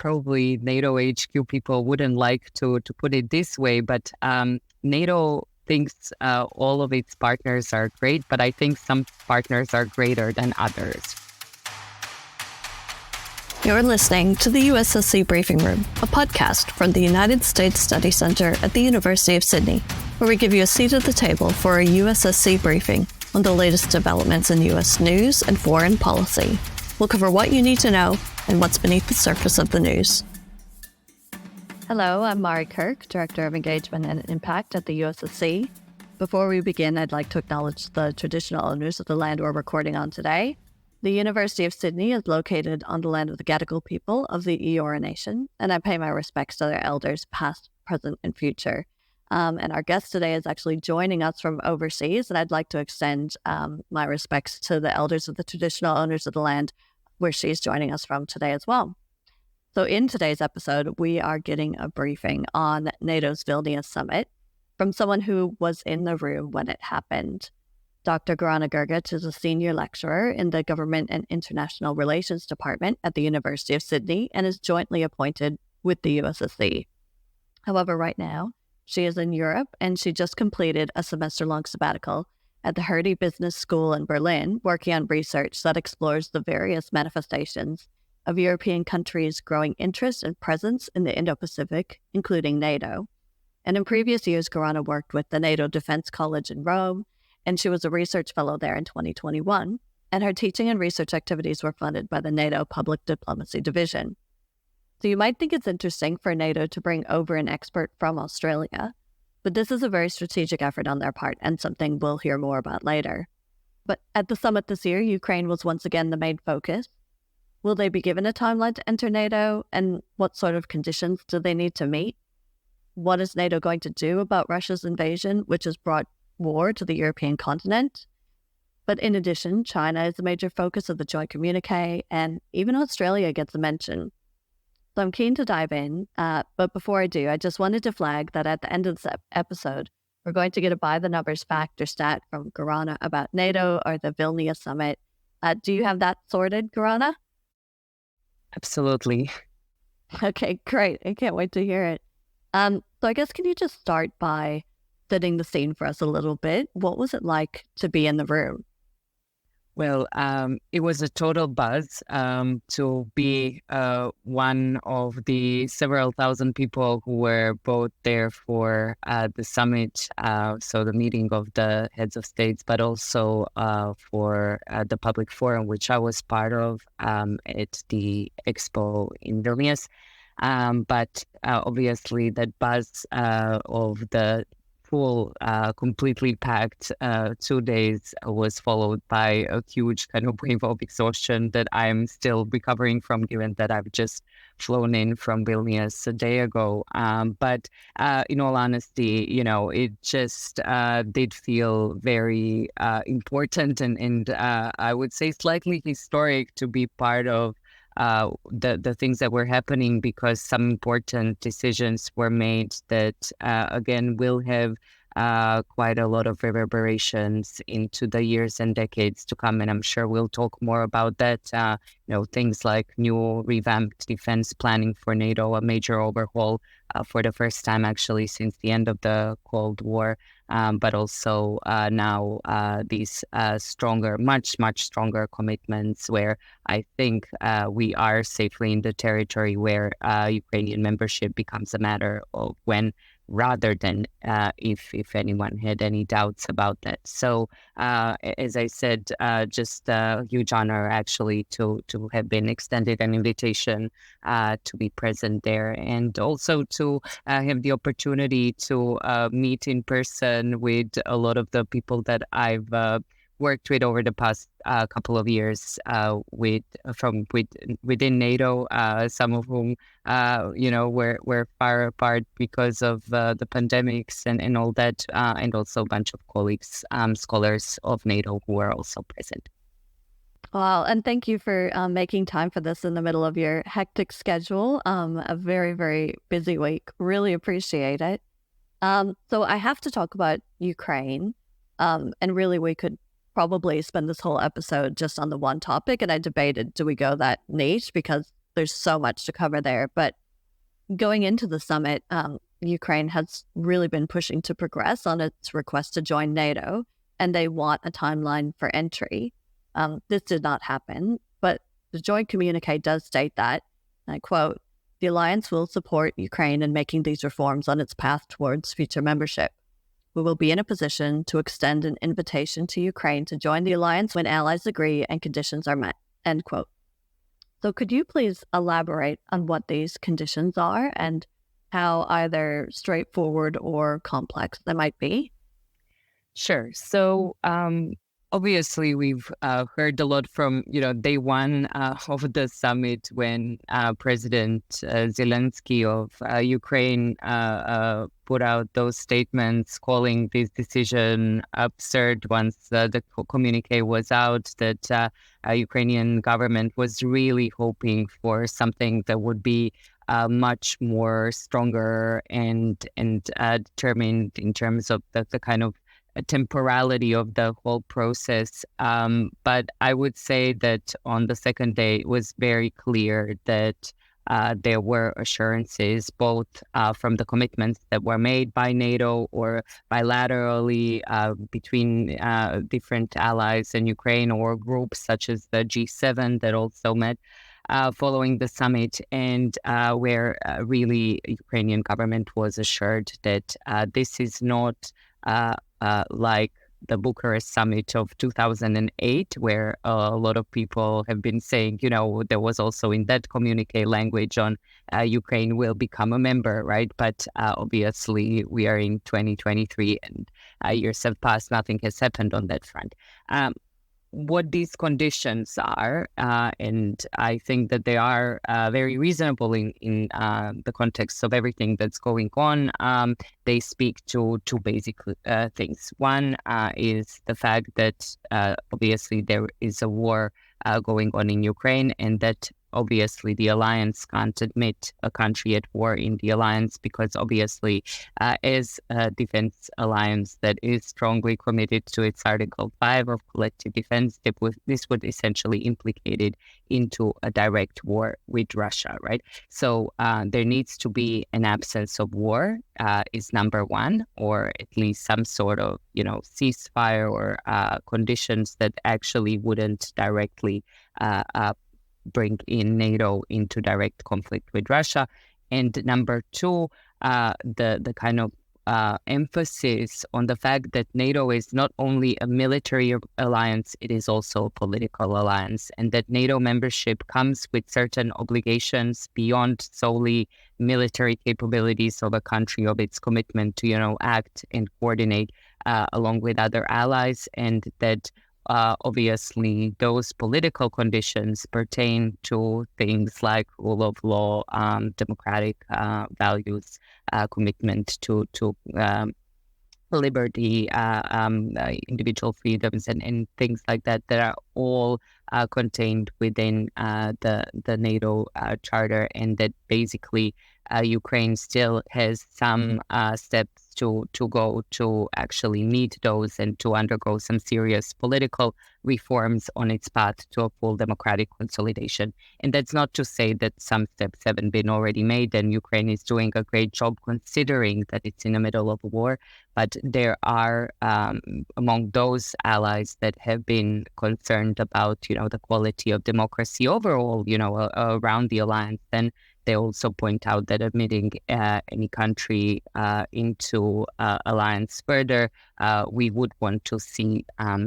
probably NATO HQ people wouldn't like to put it this way, but NATO thinks all of its partners are great, but I think some partners are greater than others. You're listening to the USSC Briefing Room, a podcast from the United States Study Centre at the University of Sydney, where we give you a seat at the table for a USSC briefing on the latest developments in US news and foreign policy. We'll cover what you need to know and what's beneath the surface of the news. Hello, I'm Mari Kirk, Director of Engagement and Impact at the USSC. Before we begin, I'd like to acknowledge the traditional owners of the land we're recording on today. The University of Sydney is located on the land of the Gadigal people of the Eora Nation, and I pay my respects to their elders, past, present, and future. And our guest today is actually joining us from overseas, and I'd like to extend my respects to the elders of the traditional owners of the land where she's joining us from today as well. So in today's episode, we are getting a briefing on NATO's Vilnius Summit from someone who was in the room when it happened. Dr. Gorana Grgic is a Senior Lecturer in the Government and International Relations Department at the University of Sydney and is jointly appointed with the USSC. However, right now, she is in Europe and she just completed a semester-long sabbatical at the Hertie Business School in Berlin, working on research that explores the various manifestations of European countries' growing interest and presence in the Indo-Pacific, including NATO. And in previous years, Gorana worked with the NATO Defense College in Rome, and she was a research fellow there in 2021, and her teaching and research activities were funded by the NATO Public Diplomacy Division. So you might think it's interesting for NATO to bring over an expert from Australia, but this is a very strategic effort on their part and something we'll hear more about later. But at the summit this year, Ukraine was once again the main focus. Will they be given a timeline to enter NATO, and what sort of conditions do they need to meet? What is NATO going to do about Russia's invasion, which has brought war to the European continent? But in addition, China is a major focus of the joint communique, and even Australia gets a mention. So I'm keen to dive in, but before I do, I just wanted to flag that at the end of this episode, we're going to get a by-the-numbers fact or stat from Gorana about NATO or the Vilnius Summit. Do you have that sorted, Gorana? Absolutely. Okay, great. I can't wait to hear it. So I guess can you just start by setting the scene for us a little bit? What was it like to be in the room? Well, it was a total buzz to be one of the several thousand people who were both there for the summit, so the meeting of the heads of states, but also for the public forum, which I was part of at the expo in Vilnius. But obviously that buzz of the full, completely packed 2 days was followed by a huge kind of wave of exhaustion that I'm still recovering from, given that I've just flown in from Vilnius a day ago. But in all honesty, it just did feel very important and I would say slightly historic to be part of the things that were happening, because some important decisions were made that, again, will have quite a lot of reverberations into the years and decades to come. And I'm sure we'll talk more about that. Things like new revamped defense planning for NATO, a major overhaul for the first time actually since the end of the Cold War. But also now these stronger, much stronger commitments where I think we are safely in the territory where Ukrainian membership becomes a matter of when, rather than if anyone had any doubts about that. So as I said, just a huge honor actually to have been extended an invitation to be present there, and also to have the opportunity to meet in person with a lot of the people that I've worked with over the past couple of years within NATO, some of whom were far apart because of the pandemics and all that, and also a bunch of colleagues, scholars of NATO who were also present. Wow, and thank you for making time for this in the middle of your hectic schedule. A very, very busy week. Really appreciate it. So I have to talk about Ukraine, and really we could probably spend this whole episode just on the one topic, and I debated, do we go that niche? Because there's so much to cover there. But going into the summit, Ukraine has really been pushing to progress on its request to join NATO, and they want a timeline for entry. This did not happen, but the joint communique does state that, and I quote, "The alliance will support Ukraine in making these reforms on its path towards future membership. We will be in a position to extend an invitation to Ukraine to join the alliance when allies agree and conditions are met," end quote. So could you please elaborate on what these conditions are and how either straightforward or complex they might be? Sure. So obviously, we've heard a lot from day one of the summit when President Zelensky of Ukraine put out those statements calling this decision absurd. Once the communique was out, that Ukrainian government was really hoping for something that would be much more stronger and determined in terms of the kind of temporality of the whole process. But I would say that on the second day, it was very clear that there were assurances, both from the commitments that were made by NATO or bilaterally between different allies in Ukraine, or groups such as the G7 that also met following the summit, and where really Ukrainian government was assured that this is not like the Bucharest summit of 2008, where a lot of people have been saying, there was also in that communique language on Ukraine will become a member, right? But obviously we are in 2023 and years have passed, nothing has happened on that front. What these conditions are, and I think that they are very reasonable in the context of everything that's going on. They speak to two basic things. One is the fact that obviously there is a war going on in Ukraine, and that obviously the alliance can't admit a country at war in the alliance, because obviously as a defense alliance that is strongly committed to its Article 5 of collective defense, this would essentially implicate it into a direct war with Russia, right? So there needs to be an absence of war is number one, or at least some sort of, ceasefire or conditions that actually wouldn't directly bring in NATO into direct conflict with Russia. And number two, the kind of emphasis on the fact that NATO is not only a military alliance, it is also a political alliance, and that NATO membership comes with certain obligations beyond solely military capabilities of a country, of its commitment to, act and coordinate along with other allies, and that obviously those political conditions pertain to things like rule of law, democratic values, commitment to liberty, individual freedoms, and things like that are all contained within the NATO charter, and that basically Ukraine still has some steps to go to actually meet those and to undergo some serious political reforms on its path to a full democratic consolidation. And that's not to say that some steps haven't been already made, and Ukraine is doing a great job considering that it's in the middle of a war. But there are among those allies that have been concerned about, the quality of democracy overall, around the alliance. Then they also point out that admitting any country into alliance further, we would want to see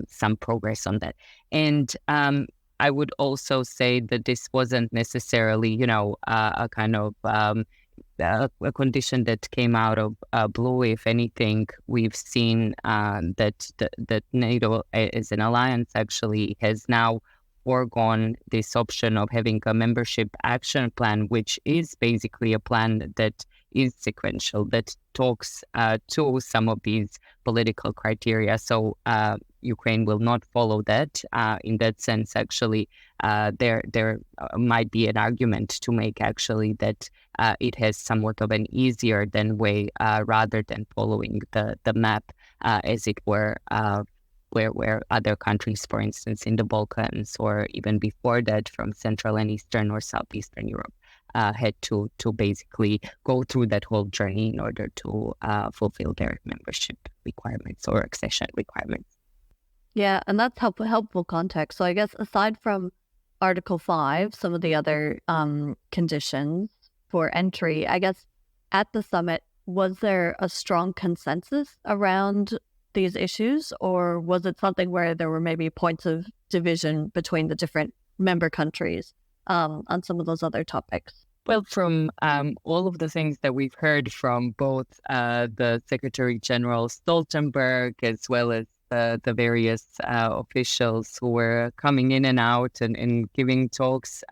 some progress on that. And I would also say that this wasn't necessarily, a kind of a condition that came out of blue. If anything, we've seen that NATO as an alliance actually has now foregone this option of having a membership action plan, which is basically a plan that is sequential, that talks to some of these political criteria. So Ukraine will not follow that. In that sense, actually, there might be an argument to make actually that it has somewhat of an easier than way rather than following the map, as it were, where other countries, for instance, in the Balkans or even before that from Central and Eastern or Southeastern Europe, had to basically go through that whole journey in order to fulfill their membership requirements or accession requirements. Yeah, and that's helpful context. So I guess aside from Article 5, some of the other conditions for entry, I guess at the summit, was there a strong consensus around these issues, or was it something where there were maybe points of division between the different member countries on some of those other topics? Well, from all of the things that we've heard from both the Secretary General Stoltenberg as well as the various officials who were coming in and out and giving talks,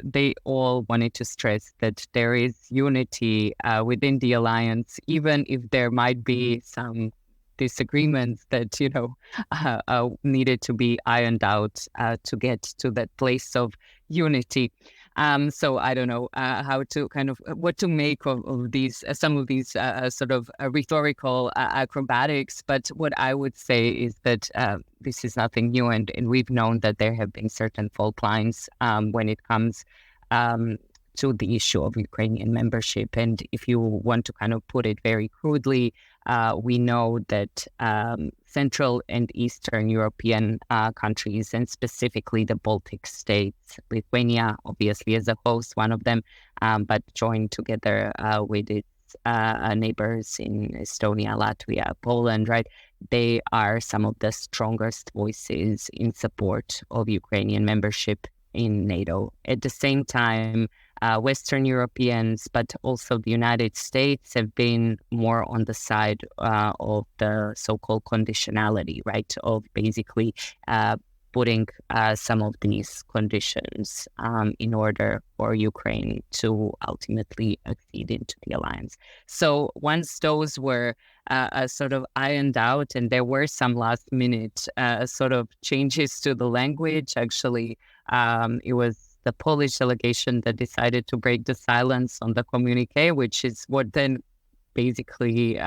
they all wanted to stress that there is unity within the alliance, even if there might be some disagreements that, needed to be ironed out to get to that place of unity. So I don't know how to what to make of these, some of these sort of rhetorical acrobatics. But what I would say is that this is nothing new, and we've known that there have been certain fault lines when it comes to the issue of Ukrainian membership. And if you want to kind of put it very crudely, we know that Central and Eastern European countries, and specifically the Baltic states, Lithuania, obviously as a host, one of them, but joined together with its neighbors in Estonia, Latvia, Poland, right? They are some of the strongest voices in support of Ukrainian membership in NATO. At the same time, Western Europeans, but also the United States, have been more on the side of the so-called conditionality, right? Of basically putting some of these conditions in order for Ukraine to ultimately accede into the alliance. So once those were sort of ironed out, and there were some last-minute sort of changes to the language, actually, it was the Polish delegation that decided to break the silence on the communique, which is what then basically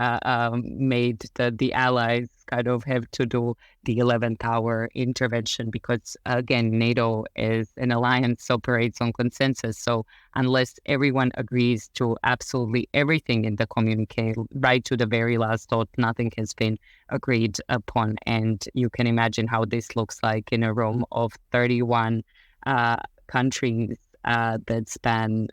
made the allies kind of have to do the 11th hour intervention, because again, NATO as an alliance operates on consensus. So unless everyone agrees to absolutely everything in the communique, right to the very last thought, nothing has been agreed upon. And you can imagine how this looks like in a room of 31 countries that span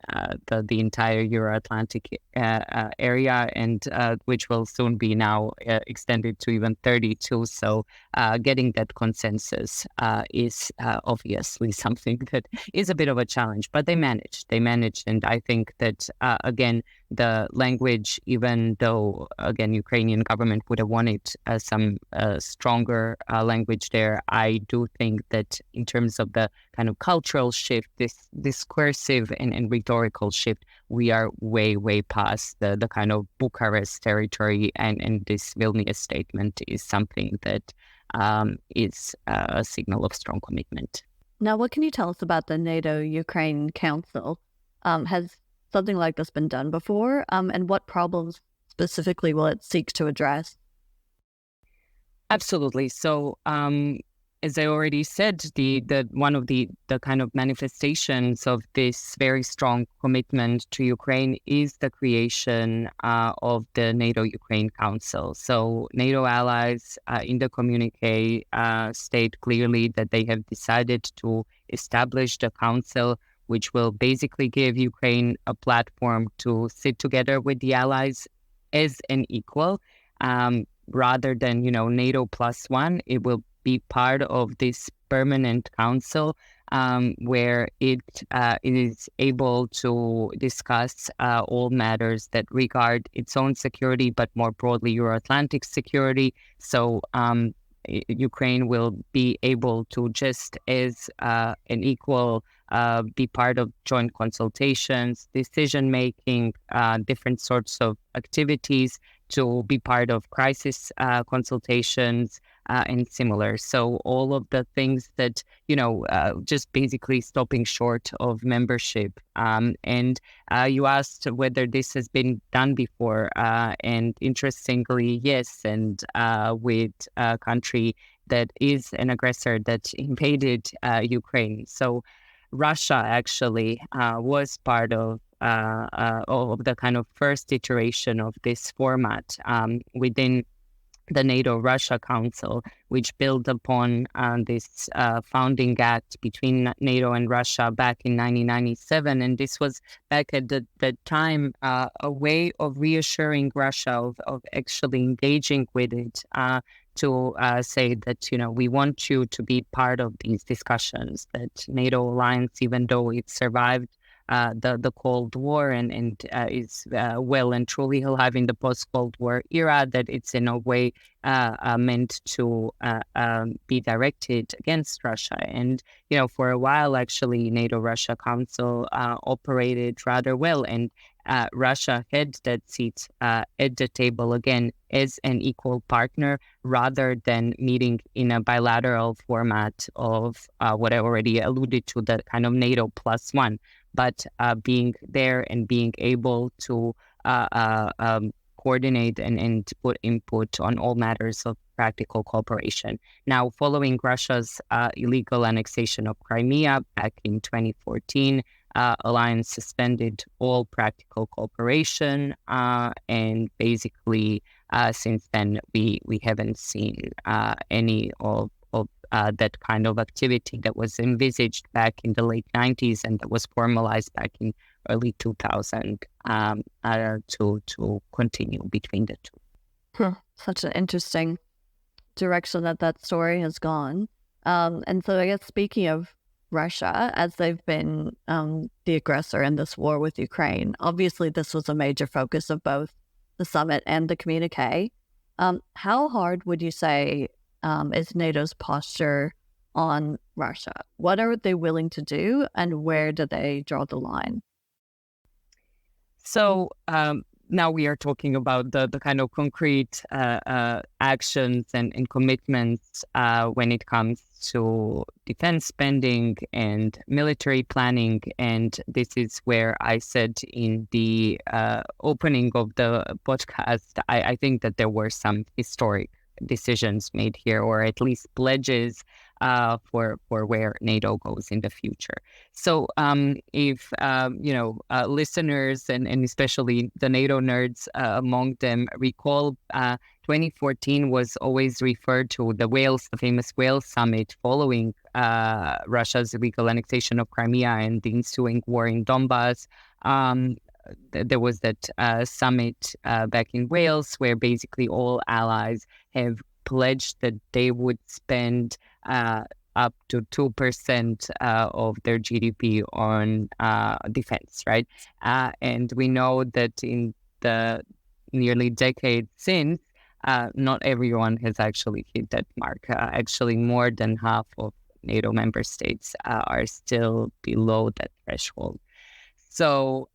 the entire Euro-Atlantic area, and which will soon be now extended to even 32. So getting that consensus is obviously something that is a bit of a challenge, but they managed. And I think that, again, the language, even though, again, Ukrainian government would have wanted some stronger language there, I do think that in terms of the kind of cultural shift, this discursive and rhetorical shift, we are way past the kind of Bucharest territory, and this Vilnius statement is something that is a signal of strong commitment. Now, what can you tell us about the NATO-Ukraine Council? Has something like this been done before? And what problems specifically will it seek to address? Absolutely. So, as I already said, the one of the kind of manifestations of this very strong commitment to Ukraine is the creation of the NATO-Ukraine Council. So NATO allies in the communique state clearly that they have decided to establish the council, which will basically give Ukraine a platform to sit together with the allies as an equal, rather than, NATO plus one. It will be part of this permanent council where it is able to discuss all matters that regard its own security, but more broadly Euro-Atlantic security. So Ukraine will be able to, just as an equal, be part of joint consultations, decision-making, different sorts of activities, to be part of crisis consultations, and similar. So all of the things that, just basically stopping short of membership. And you asked whether this has been done before. And interestingly, yes. And with a country that is an aggressor that invaded Ukraine. So Russia actually was part of the kind of first iteration of this format within the NATO Russia Council, which built upon this founding act between NATO and Russia back in 1997. And this was back at the time a way of reassuring Russia of actually engaging with it to say that, we want you to be part of these discussions, that NATO alliance, even though it survived the Cold War and is well and truly alive in the post-Cold War era, that it's in a way meant to be directed against Russia. And, for a while, actually, NATO-Russia Council operated rather well. And Russia had that seat at the table again as an equal partner rather than meeting in a bilateral format of what I already alluded to, the kind of NATO plus one. But being there and being able to coordinate and put input on all matters of practical cooperation. Now, following Russia's illegal annexation of Crimea back in 2014, Alliance suspended all practical cooperation, and basically since then we haven't seen any of that kind of activity that was envisaged back in the late 90s and that was formalized back in early 2000 to continue between the two. Such an interesting direction that story has gone. And so I guess speaking of Russia, as they've been the aggressor in this war with Ukraine, obviously this was a major focus of both the summit and the communique. How hard would you say is NATO's posture on Russia? What are they willing to do, and where do they draw the line? So now we are talking about the kind of concrete actions and commitments when it comes to defense spending and military planning. And this is where I said in the opening of the podcast, I think that there were some historic decisions made here, or at least pledges for where NATO goes in the future. So if listeners and especially the NATO nerds among them recall, 2014 was always referred to the famous Wales Summit following Russia's illegal annexation of Crimea and the ensuing war in Donbass. There was that summit back in Wales where basically all allies have pledged that they would spend up to 2% of their GDP on defense, right? And we know that in the nearly decade since, not everyone has actually hit that mark. Actually, more than half of NATO member states are still below that threshold. So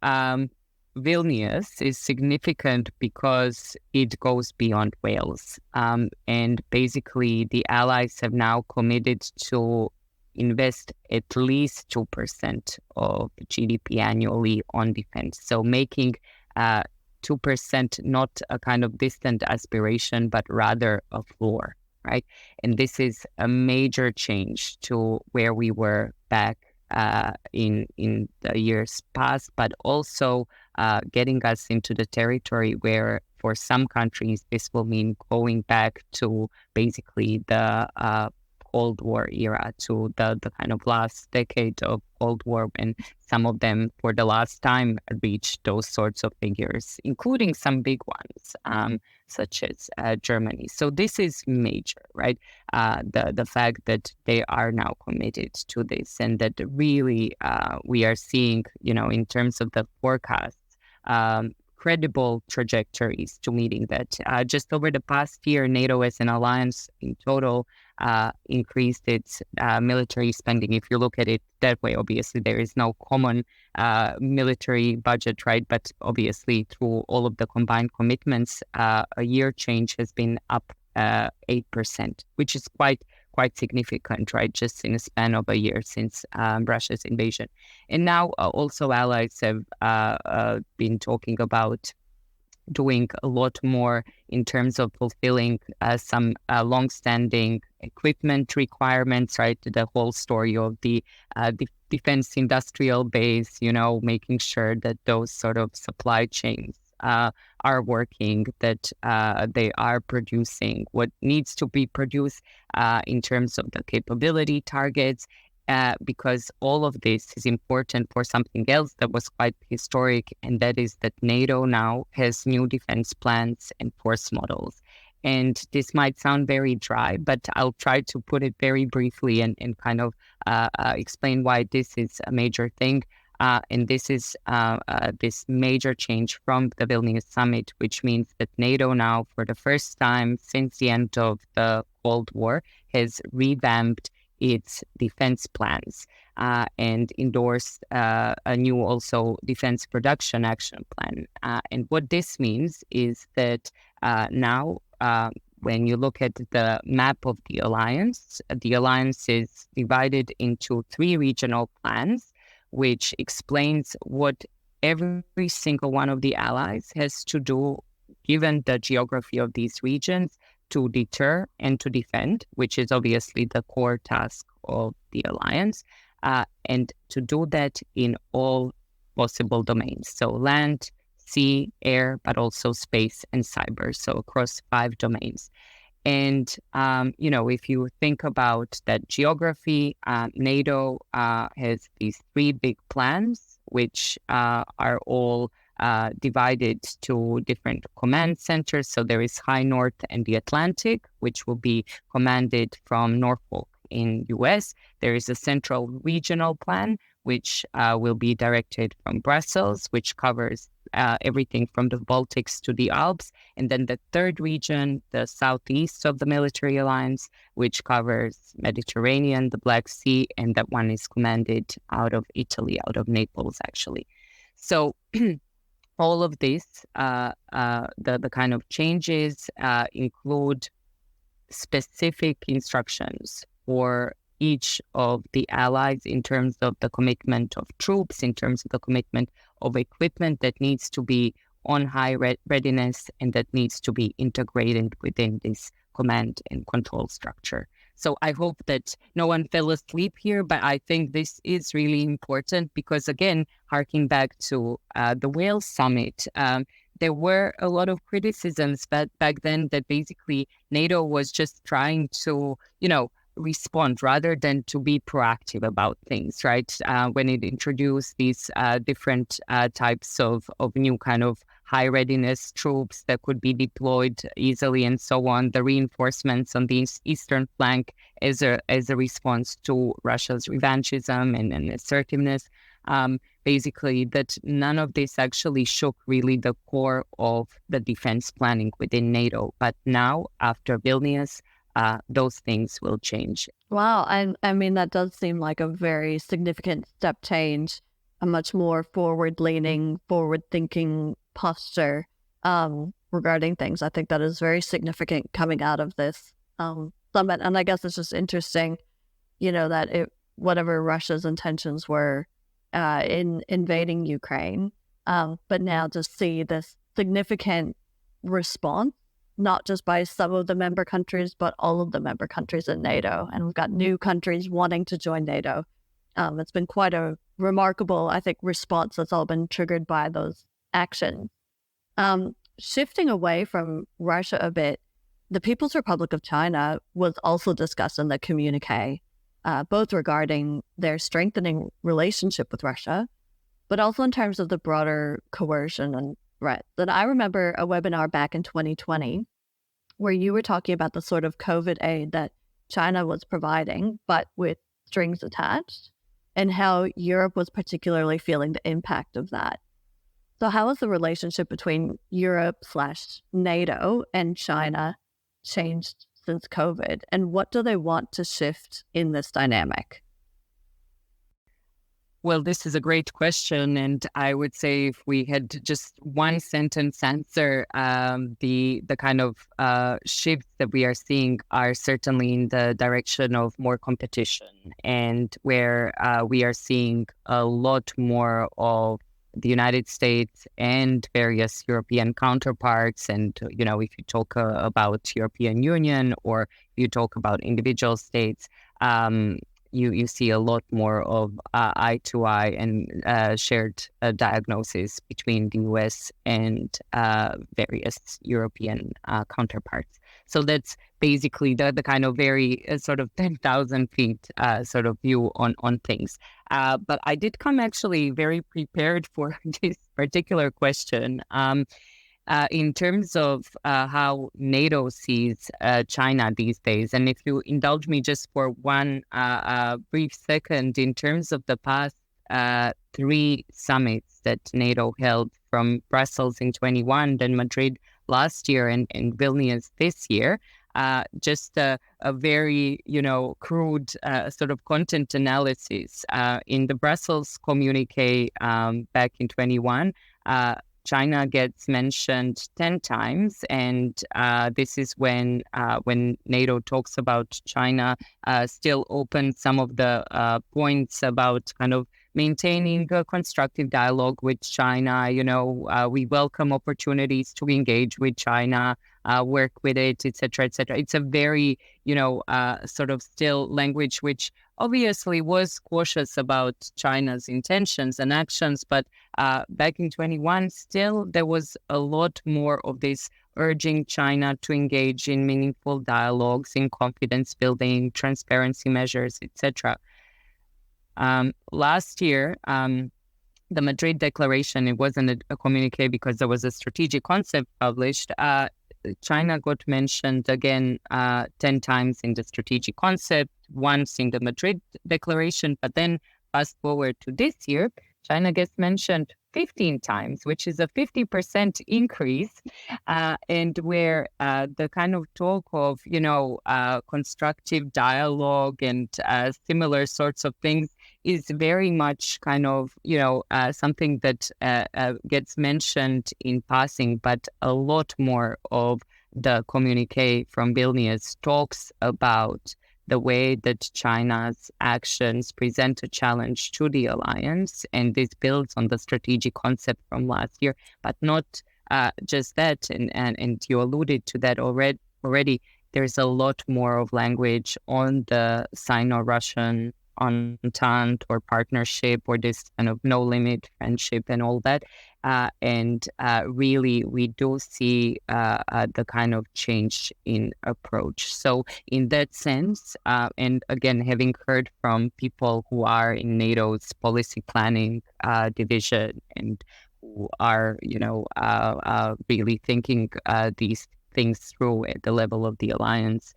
Vilnius is significant because it goes beyond Wales. And basically, the allies have now committed to invest at least 2% of GDP annually on defense. So making 2% not a kind of distant aspiration, but rather a floor, right? And this is a major change to where we were back in the years past, but also getting us into the territory where for some countries this will mean going back to basically the Cold War era, to the kind of last decade of Cold War, and some of them for the last time reached those sorts of figures, including some big ones such as Germany. So this is major, right? The fact that they are now committed to this, and that really we are seeing, in terms of the forecasts, credible trajectories to meeting that. Just over the past year, NATO as an alliance in total increased its military spending. If you look at it that way, obviously there is no common military budget, right? But obviously through all of the combined commitments, a year change has been up 8%, which is quite significant, right? Just in a span of a year since Russia's invasion. And now also allies have been talking about doing a lot more in terms of fulfilling some long-standing equipment requirements, right? The whole story of the defense industrial base, making sure that those sort of supply chains are working, that they are producing what needs to be produced in terms of the capability targets. Because all of this is important for something else that was quite historic, and that is that NATO now has new defense plans and force models. And this might sound very dry, but I'll try to put it very briefly and kind of explain why this is a major thing. And this is this major change from the Vilnius Summit, which means that NATO now, for the first time since the end of the Cold War, has revamped its defense plans and endorsed a new also defense production action plan. And what this means is that now when you look at the map of the alliance is divided into 3 regional plans, which explains what every single one of the allies has to do, given the geography of these regions, to deter and to defend, which is obviously the core task of the alliance, and to do that in all possible domains. So land, sea, air, but also space and cyber. So across 5 domains. And, if you think about that geography, NATO has these 3 big plans, which are all divided to different command centers. So there is High North and the Atlantic, which will be commanded from Norfolk in US. There is a Central Regional Plan, which will be directed from Brussels, which covers everything from the Baltics to the Alps. And then the 3rd region, the southeast of the military alliance, which covers Mediterranean, the Black Sea, and that one is commanded out of Italy, out of Naples, actually. So all of this, the kind of changes include specific instructions for each of the allies in terms of the commitment of troops, in terms of the commitment of equipment that needs to be on high readiness and that needs to be integrated within this command and control structure. So I hope that no one fell asleep here, but I think this is really important because, again, harking back to the Wales Summit, there were a lot of criticisms back then that basically NATO was just trying to, respond rather than to be proactive about things, right? When it introduced these different types of new kind of high readiness troops that could be deployed easily and so on, the reinforcements on the eastern flank as a response to Russia's revanchism and assertiveness, basically that none of this actually shook really the core of the defense planning within NATO. But now, after Vilnius, those things will change. Wow. I mean, that does seem like a very significant step change, a much more forward-leaning, forward-thinking posture regarding things. I think that is very significant coming out of this summit. And I guess it's just interesting, that whatever Russia's intentions were in invading Ukraine, but now to see this significant response, not just by some of the member countries, but all of the member countries in NATO. And we've got new countries wanting to join NATO. It's been quite a remarkable, I think, response that's all been triggered by those actions. Shifting away from Russia a bit, the People's Republic of China was also discussed in the communique, both regarding their strengthening relationship with Russia, but also in terms of the broader coercion and threats. And I remember a webinar back in 2020 where you were talking about the sort of COVID aid that China was providing, but with strings attached, and how Europe was particularly feeling the impact of that. So how has the relationship between Europe/NATO and China changed since COVID? And what do they want to shift in this dynamic? Well, this is a great question, and I would say if we had just one sentence answer, the kind of shifts that we are seeing are certainly in the direction of more competition, and where we are seeing a lot more of the United States and various European counterparts. And if you talk about European Union, or you talk about individual states. You see a lot more of eye to eye and shared diagnosis between the US and various European counterparts. So that's basically the kind of very sort of 10,000 feet sort of view on things. But I did come actually very prepared for this particular question. In terms of how NATO sees China these days. And if you indulge me just for one brief second, in terms of the past 3 summits that NATO held, from Brussels in 21, then Madrid last year, and Vilnius this year, just a very, crude sort of content analysis. In the Brussels communique back in 21, China gets mentioned 10 times, and this is when NATO talks about China still open some of the points about kind of maintaining a constructive dialogue with China. We welcome opportunities to engage with China, work with it, etc., etc. It's a very, sort of still language which obviously was cautious about China's intentions and actions, but back in 21, still there was a lot more of this urging China to engage in meaningful dialogues, in confidence building, transparency measures, etc. Last year, the Madrid Declaration, it wasn't a communique because there was a strategic concept published. China got mentioned again 10 times in the strategic concept, once in the Madrid Declaration, but then fast forward to this year, China gets mentioned 15 times, which is a 50% increase, and where the kind of talk of, constructive dialogue and similar sorts of things is very much kind of, something that gets mentioned in passing, but a lot more of the communique from Vilnius talks about the way that China's actions present a challenge to the alliance. And this builds on the strategic concept from last year, but not just that. And you alluded to that already. There's a lot more of language on the Sino-Russian entente or partnership, or this kind of no limit friendship and all that. And really, we do see the kind of change in approach. So in that sense, and again, having heard from people who are in NATO's policy planning division and who are, really thinking these things through at the level of the alliance,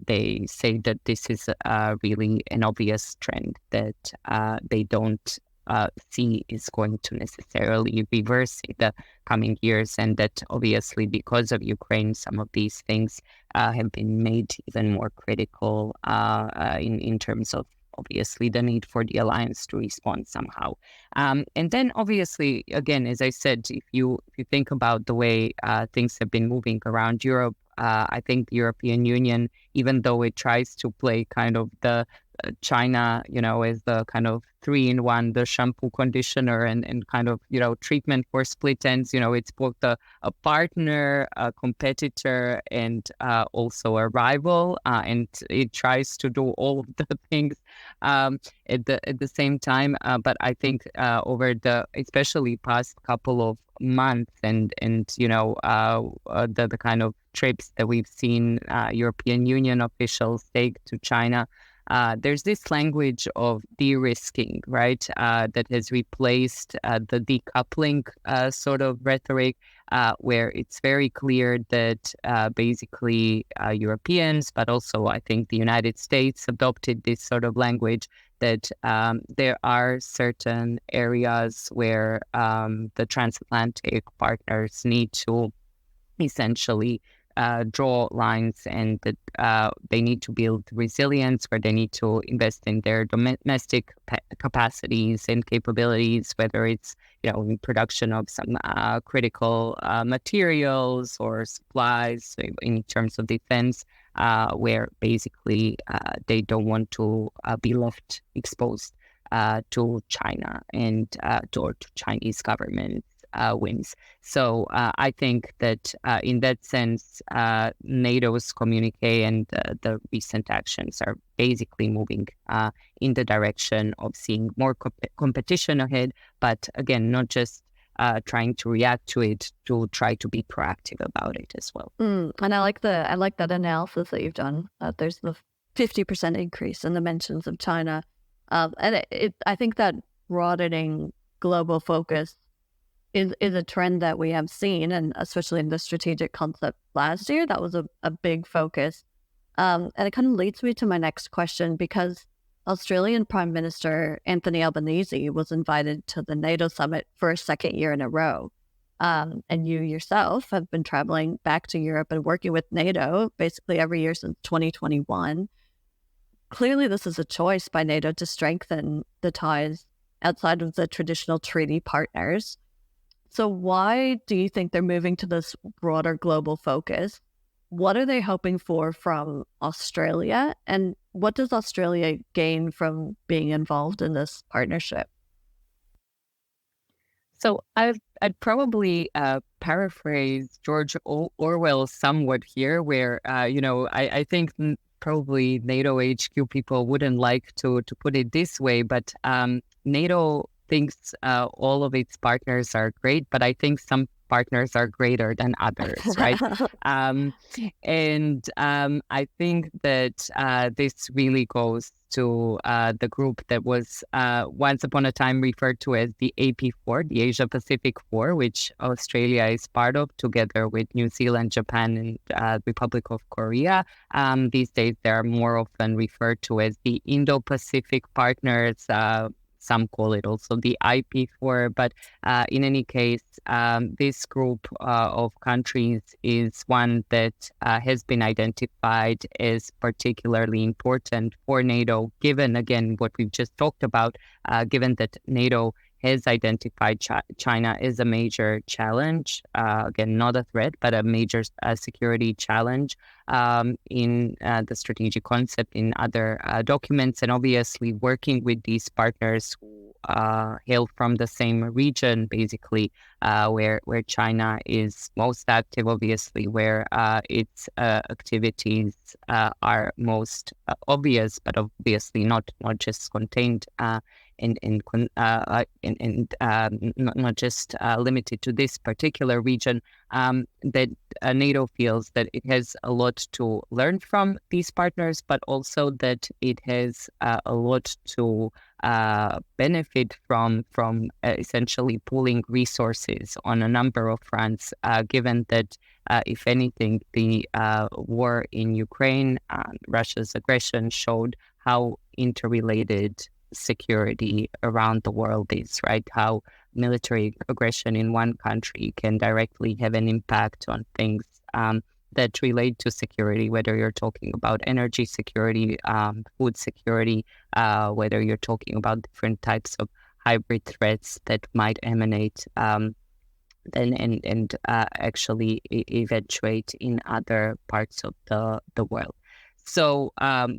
they say that this is really an obvious trend that they don't see is going to necessarily reverse in the coming years, and that obviously because of Ukraine, some of these things have been made even more critical in terms of obviously the need for the alliance to respond somehow. And then obviously, again, as I said, if you think about the way things have been moving around Europe, I think the European Union, even though it tries to play kind of the China, as the kind of 3-in-1, the shampoo, conditioner, and kind of, treatment for split ends. It's both a partner, a competitor, and also a rival. And it tries to do all of the things at the same time. But I think over the especially past couple of months and the kind of trips that we've seen European Union officials take to China, there's this language of de-risking, right, that has replaced the decoupling sort of rhetoric, where it's very clear that basically Europeans, but also I think the United States adopted this sort of language that there are certain areas where the transatlantic partners need to essentially draw lines, and that they need to build resilience, where they need to invest in their domestic capacities and capabilities, whether it's in production of some critical materials or supplies in terms of defense, where basically they don't want to be left exposed to China and to Chinese government whims. So I think that in that sense, NATO's communique and the recent actions are basically moving in the direction of seeing more competition ahead, but again, not just trying to react to it, to try to be proactive about it as well. And I like that analysis that you've done. There's the 50% increase in the mentions of China, and I think that broadening global focus is a trend that we have seen, and especially in the strategic concept last year, that was a big focus. And it kind of leads me to my next question, because Australian Prime Minister Anthony Albanese was invited to the NATO Summit for a second year in a row. And you yourself have been traveling back to Europe and working with NATO basically every year since 2021. Clearly, this is a choice by NATO to strengthen the ties outside of the traditional treaty partners. So why do you think they're moving to this broader global focus? What are they hoping for from Australia? And what does Australia gain from being involved in this partnership? So I'd probably paraphrase George Orwell somewhat here, where, I think probably NATO HQ people wouldn't like to put it this way, but NATO thinks all of its partners are great, but I think some partners are greater than others, right? And I think that this really goes to the group that was once upon a time referred to as the AP4, the Asia Pacific 4, which Australia is part of, together with New Zealand, Japan, and Republic of Korea. These days, they are more often referred to as the Indo-Pacific partners. Some call it also the IP4, but in any case, this group of countries is one that has been identified as particularly important for NATO, given, again, what we've just talked about, given that NATO has identified China as a major challenge, again, not a threat, but a major security challenge in the strategic concept, in other documents, and obviously working with these partners who hail from the same region, basically, where China is most active, obviously, where its activities are most obvious, but obviously not just contained and not just limited to this particular region, that NATO feels that it has a lot to learn from these partners, but also that it has a lot to benefit from essentially pooling resources on a number of fronts, given that, if anything, the war in Ukraine, Russia's aggression, showed how interrelated security around the world is, right? How military aggression in one country can directly have an impact on things that relate to security, whether you're talking about energy security, food security, whether you're talking about different types of hybrid threats that might emanate and actually eventuate in other parts of the world. So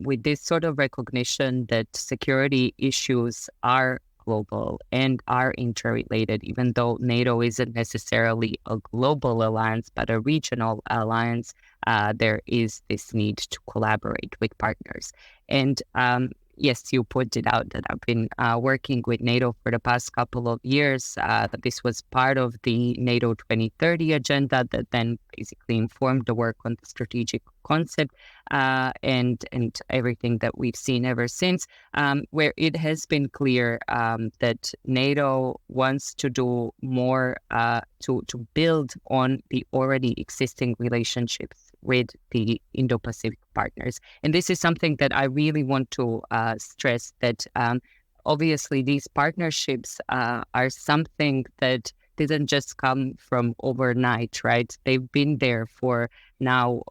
with this sort of recognition that security issues are global and are interrelated, even though NATO isn't necessarily a global alliance, but a regional alliance, there is this need to collaborate with partners. And yes, you pointed out that I've been working with NATO for the past couple of years. That this was part of the NATO 2030 agenda that then basically informed the work on the strategic concept and everything that we've seen ever since, where it has been clear that NATO wants to do more to build on the already existing relationships with the Indo-Pacific partners. And this is something that I really want to stress, that obviously these partnerships are something that didn't just come from overnight, right? They've been there for now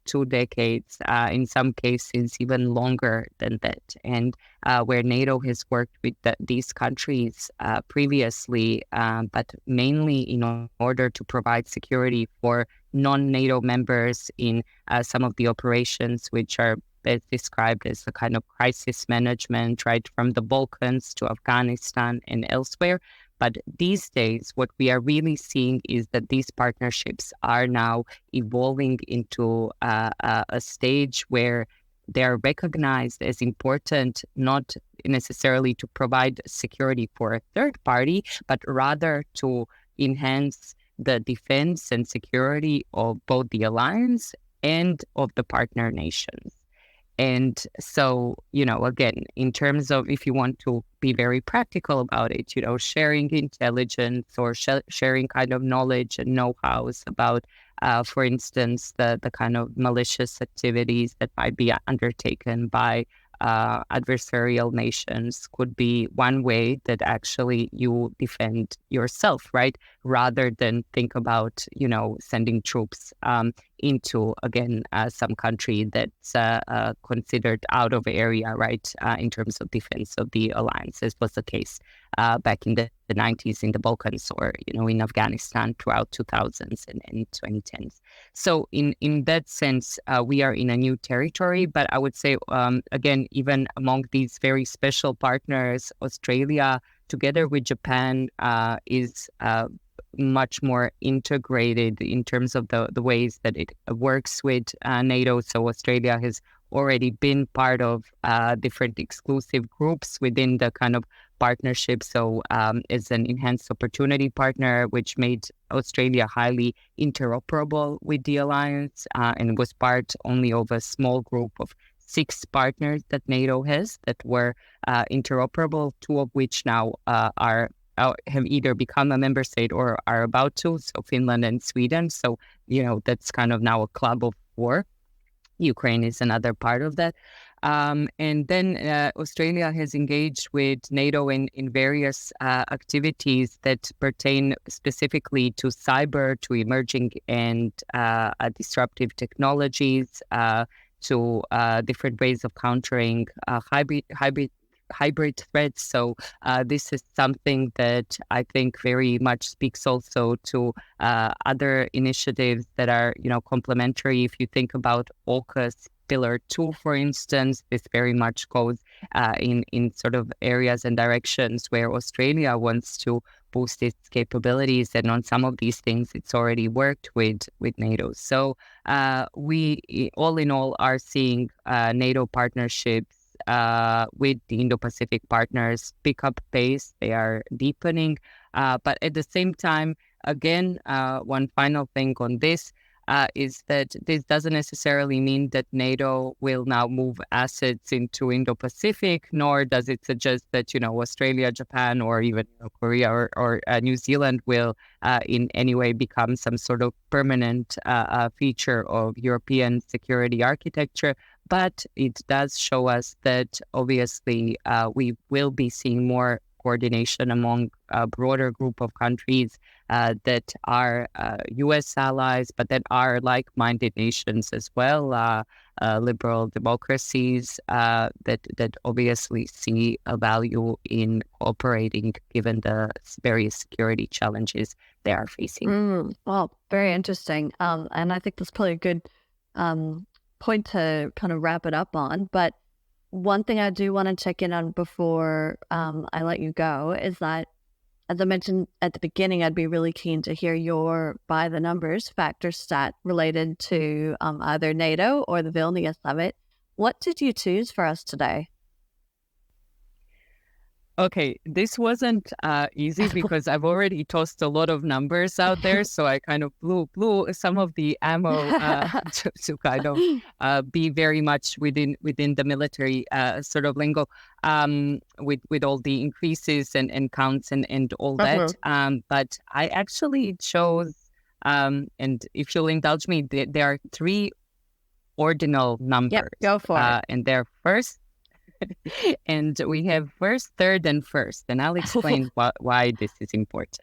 2 decades, in some cases even longer than that. And where NATO has worked with these countries previously, but mainly in order to provide security for non-NATO members in some of the operations which are best described as a kind of crisis management, right, from the Balkans to Afghanistan and elsewhere. But these days, what we are really seeing is that these partnerships are now evolving into a stage where they are recognized as important, not necessarily to provide security for a third party, but rather to enhance the defense and security of both the alliance and of the partner nations. And so, again, in terms of if you want to be very practical about it, sharing intelligence or sharing kind of knowledge and know-hows about, for instance, the kind of malicious activities that might be undertaken by adversarial nations could be one way that actually you defend yourself, right? Rather than think about, sending troops into, again, some country that's considered out of area, right, in terms of defense of the alliance, as was the case back in the 90s in the Balkans or, in Afghanistan throughout 2000s and 2010s. So in that sense, we are in a new territory. But I would say, again, even among these very special partners, Australia, together with Japan, is much more integrated in terms of the ways that it works with NATO. So Australia has already been part of different exclusive groups within the kind of partnership. So as an enhanced opportunity partner, which made Australia highly interoperable with the alliance, and was part only of a small group of 6 partners that NATO has that were interoperable, 2 of which now have either become a member state or are about to, so Finland and Sweden. So, that's kind of now a club of 4. Ukraine is another part of that. And then Australia has engaged with NATO in various activities that pertain specifically to cyber, to emerging and disruptive technologies, to different ways of countering hybrid threats. So this is something that I think very much speaks also to other initiatives that are, complementary. If you think about AUKUS Pillar 2, for instance, this very much goes in sort of areas and directions where Australia wants to boost its capabilities. And on some of these things, it's already worked with NATO. So we, all in all, are seeing NATO partnerships with the Indo-Pacific partners pick up pace. They are deepening. But at the same time, again, one final thing on this is that this doesn't necessarily mean that NATO will now move assets into Indo-Pacific, nor does it suggest that, Australia, Japan, or even Korea or New Zealand will in any way become some sort of permanent feature of European security architecture. But it does show us that obviously we will be seeing more coordination among a broader group of countries that are U.S. allies, but that are like-minded nations as well, liberal democracies that obviously see a value in cooperating given the various security challenges they are facing. Well, very interesting. And I think that's probably a good point to kind of wrap it up on. But one thing I do want to check in on before I let you go is that, as I mentioned at the beginning, I'd be really keen to hear your by the numbers factor stat related to either NATO or the Vilnius Summit. What did you choose for us today? Okay, this wasn't easy because I've already tossed a lot of numbers out there, so I kind of blew some of the ammo to kind of be very much within the military sort of lingo with all the increases and counts and all that. But I actually chose, and if you'll indulge me, there are 3 ordinal numbers. Yep, go for it. And they're first. And we have first, third, and first. And I'll explain why this is important.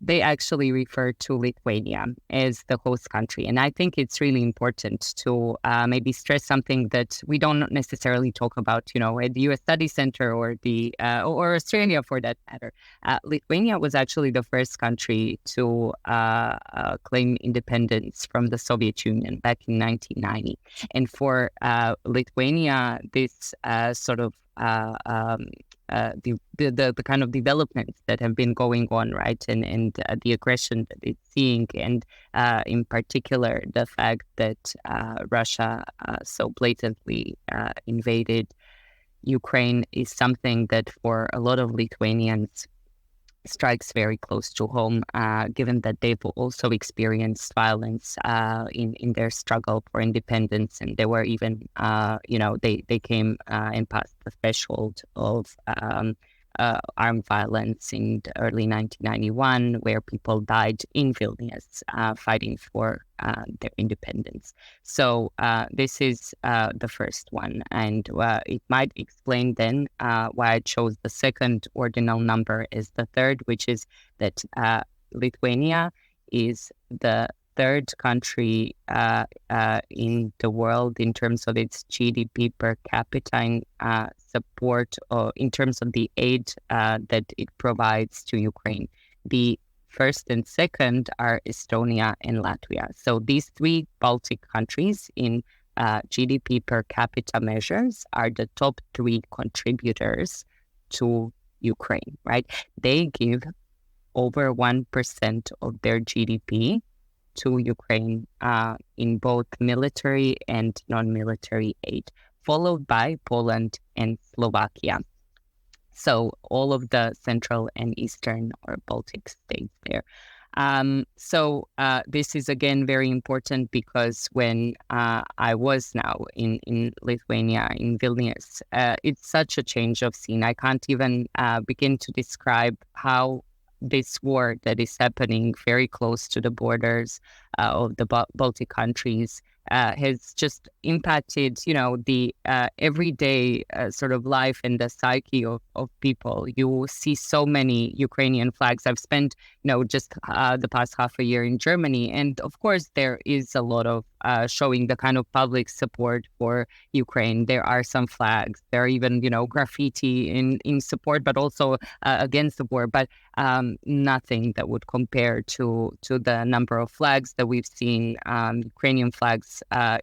they actually refer to Lithuania as the host country. And I think it's really important to maybe stress something that we don't necessarily talk about, at the U.S. Study Center or or Australia for that matter. Lithuania was actually the first country to claim independence from the Soviet Union back in 1990. And for Lithuania, this sort of the kind of developments that have been going on, right, and the aggression that it's seeing, and in particular the fact that Russia so blatantly invaded Ukraine is something that for a lot of Lithuanians strikes very close to home, given that they've also experienced violence in their struggle for independence, and they were even, they came and passed the threshold of armed violence in the early 1991, where people died in Vilnius fighting for their independence. So this is the first one, and it might explain then why I chose the second ordinal number as the third, which is that Lithuania is the third country in the world in terms of its GDP per capita in support, or in terms of the aid that it provides to Ukraine. The first and second are Estonia and Latvia. So these three Baltic countries in GDP per capita measures are the top three contributors to Ukraine, right? They give over 1% of their GDP to Ukraine in both military and non-military aid, followed by Poland and Slovakia. So all of the Central and Eastern or Baltic states there. So this is again very important, because when I was now in Lithuania, in Vilnius, it's such a change of scene. I can't even begin to describe how this war that is happening very close to the borders of the Baltic countries has just impacted, the everyday sort of life and the psyche of people. You see so many Ukrainian flags. I've spent, just the past half a year in Germany. And of course, there is a lot of showing the kind of public support for Ukraine. There are some flags. There are even, graffiti in support, but also against the war. But nothing that would compare to the number of flags that we've seen, Ukrainian flags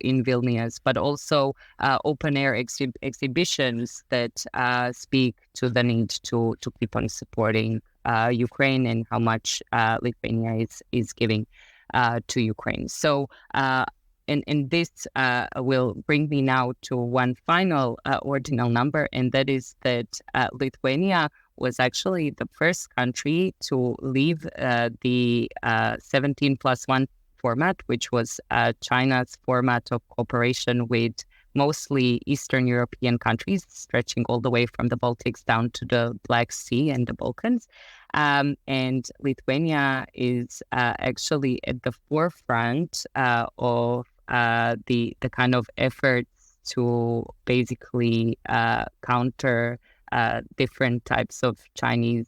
in Vilnius, but also open-air exhibitions that speak to the need to keep on supporting Ukraine and how much Lithuania is giving to Ukraine. So, and this will bring me now to one final ordinal number, and that is that Lithuania was actually the first country to leave the 17+1 format, which was China's format of cooperation with mostly Eastern European countries, stretching all the way from the Baltics down to the Black Sea and the Balkans. And Lithuania is actually at the forefront of the kind of efforts to basically counter different types of Chinese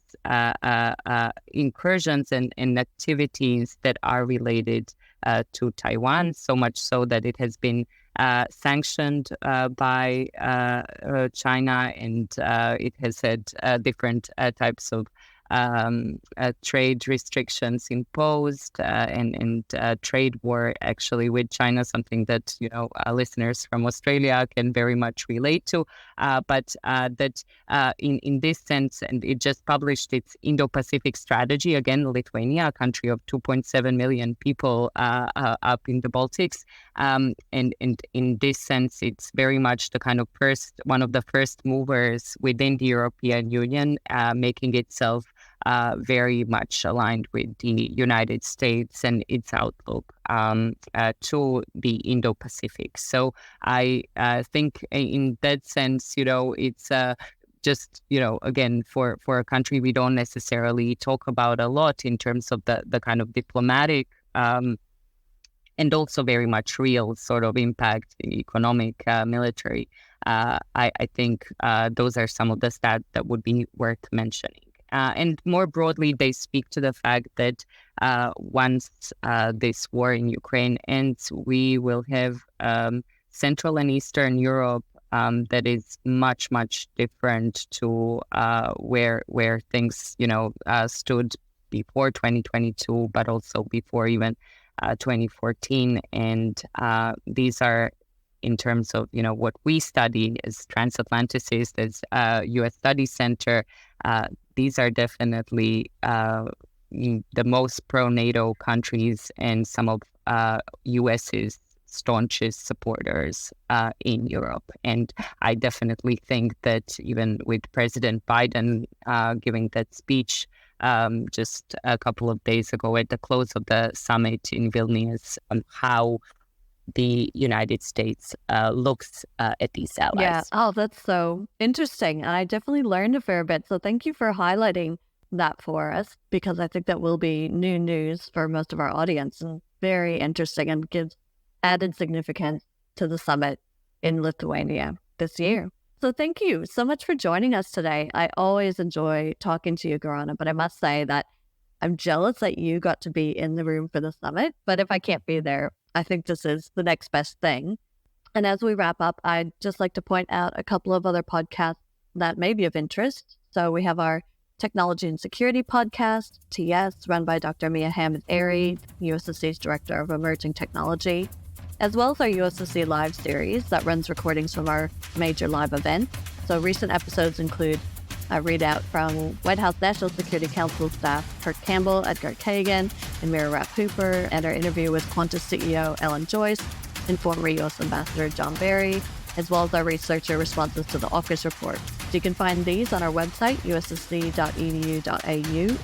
incursions and activities that are related to Taiwan, so much so that it has been sanctioned by China, and it has had different types of trade restrictions imposed and trade war actually with China, something that listeners from Australia can very much relate to. But that in this sense, and it just published its Indo-Pacific strategy. Again, Lithuania, a country of 2.7 million people up in the Baltics, and in this sense, it's very much the kind of one of the first movers within the European Union, making itself very much aligned with the United States and its outlook to the Indo-Pacific. So I think in that sense, it's just, again, for a country we don't necessarily talk about a lot in terms of the kind of diplomatic and also very much real sort of impact, economic, military. I think those are some of the stats that would be worth mentioning. And more broadly, they speak to the fact that once this war in Ukraine ends, we will have Central and Eastern Europe that is much, much different to where things, stood before 2022, but also before even 2014. And these are, in terms of, what we study as transatlanticists, as U.S. Study Center, these are definitely the most pro-NATO countries and some of U.S.'s staunchest supporters in Europe. And I definitely think that even with President Biden giving that speech just a couple of days ago at the close of the summit in Vilnius, on how the United States looks at these allies. Yeah. Oh, that's so interesting. And I definitely learned a fair bit. So thank you for highlighting that for us, because I think that will be new news for most of our audience and very interesting and gives added significance to the summit in Lithuania this year. So thank you so much for joining us today. I always enjoy talking to you, Gorana, but I must say that I'm jealous that you got to be in the room for the summit. But if I can't be there, I think this is the next best thing. And as we wrap up, I'd just like to point out a couple of other podcasts that may be of interest. So we have our Technology and Security podcast, TS, run by Dr. Mia Hamid-Ari, USSC's Director of Emerging Technology, as well as our USSC Live series that runs recordings from our major live events. So recent episodes include a readout from White House National Security Council staff Kirk Campbell, Edgar Kagan, and Mira Rapp-Hooper, and our interview with Qantas CEO Ellen Joyce and former U.S. Ambassador John Barry, as well as our researcher responses to the AUKUS report. So you can find these on our website, ussc.edu.au,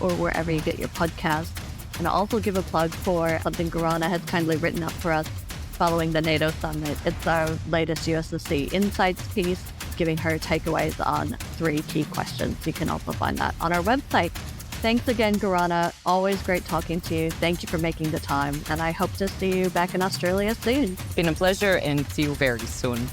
or wherever you get your podcasts. And I'll also give a plug for something Gorana has kindly written up for us following the NATO Summit. It's our latest USSC Insights piece, giving her takeaways on 3 key questions. You can also find that on our website. Thanks again, Gorana. Always great talking to you. Thank you for making the time, and I hope to see you back in Australia soon. It's been a pleasure, and see you very soon.